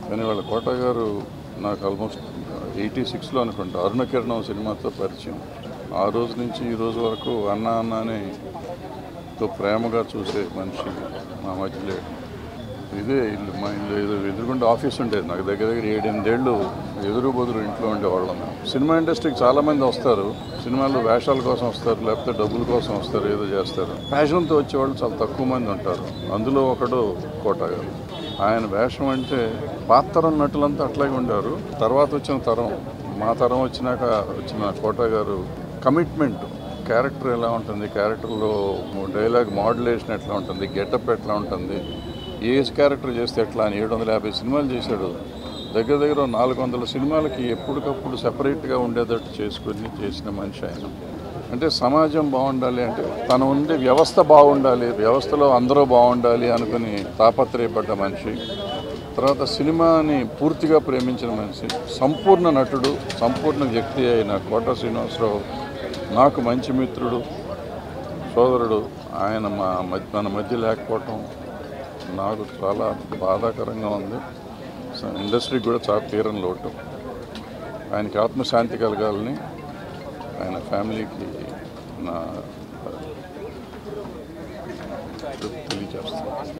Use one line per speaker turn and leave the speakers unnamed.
కానీ వాళ్ళ కోట గారు నాకు ఆల్మోస్ట్ 86లో అనుకుంటా అరుణకిరణం సినిమాతో పరిచయం. ఆ రోజు నుంచి ఈ రోజు వరకు అన్న అన్ననే తో ప్రేమగా చూసే మనిషి మా మధ్యలో. ఇదే ఇల్లు, మా ఇల్లు ఏదో ఎదురుగుండా ఆఫీస్ ఉండేది. నాకు దగ్గర 7-8 ఏళ్ళు ఎదురు బదురు ఇంట్లో ఉండేవాళ్ళం. సినిమా ఇండస్ట్రీకి చాలామంది వస్తారు, సినిమాల్లో వేషాల కోసం వస్తారు, లేకపోతే డబ్బుల కోసం వస్తారు, ఏదో చేస్తారు. ప్యాషన్తో వచ్చేవాళ్ళు చాలా తక్కువ మంది ఉంటారు. అందులో ఒకడు కోట గారు. ఆయన వేషం అంటే పాత్ర నటులంతా అట్లాగే ఉండారు. తర్వాత వచ్చిన తరం, మా తరం వచ్చినాక వచ్చిన కోట గారు కమిట్మెంట్, క్యారెక్టర్ ఎలా ఉంటుంది, క్యారెక్టర్లో డైలాగ్ మాడ్యులేషన్ ఎట్లా ఉంటుంది, గెటప్ ఎట్లా ఉంటుంది, ఏ క్యారెక్టర్ చేస్తే ఎట్లా అని 750 సినిమాలు చేశాడు. దగ్గర దగ్గర 400 సినిమాలకి ఎప్పటికప్పుడు సెపరేట్గా ఉండేటట్టు చేసుకుని చేసిన మనిషి ఆయన. అంటే సమాజం బాగుండాలి అంటే తన ఉండే వ్యవస్థ బాగుండాలి, వ్యవస్థలో అందరూ బాగుండాలి అనుకుని తాపత్రయపడ్డ మనిషి. తర్వాత సినిమాని పూర్తిగా ప్రేమించిన మనిషి, సంపూర్ణ నటుడు, సంపూర్ణ వ్యక్తి అయిన కోట శ్రీనివాసరావు నాకు మంచి మిత్రుడు, సోదరుడు. ఆయన మన మధ్య లేకపోవటం నాకు చాలా బాధాకరంగా ఉంది. ఇండస్ట్రీకి కూడా చాలా తీరని లోటు. ఆయనకి ఆత్మశాంతి కలగాలని ఆయన ఫ్యామిలీకి నా తెలియజేస్తాను.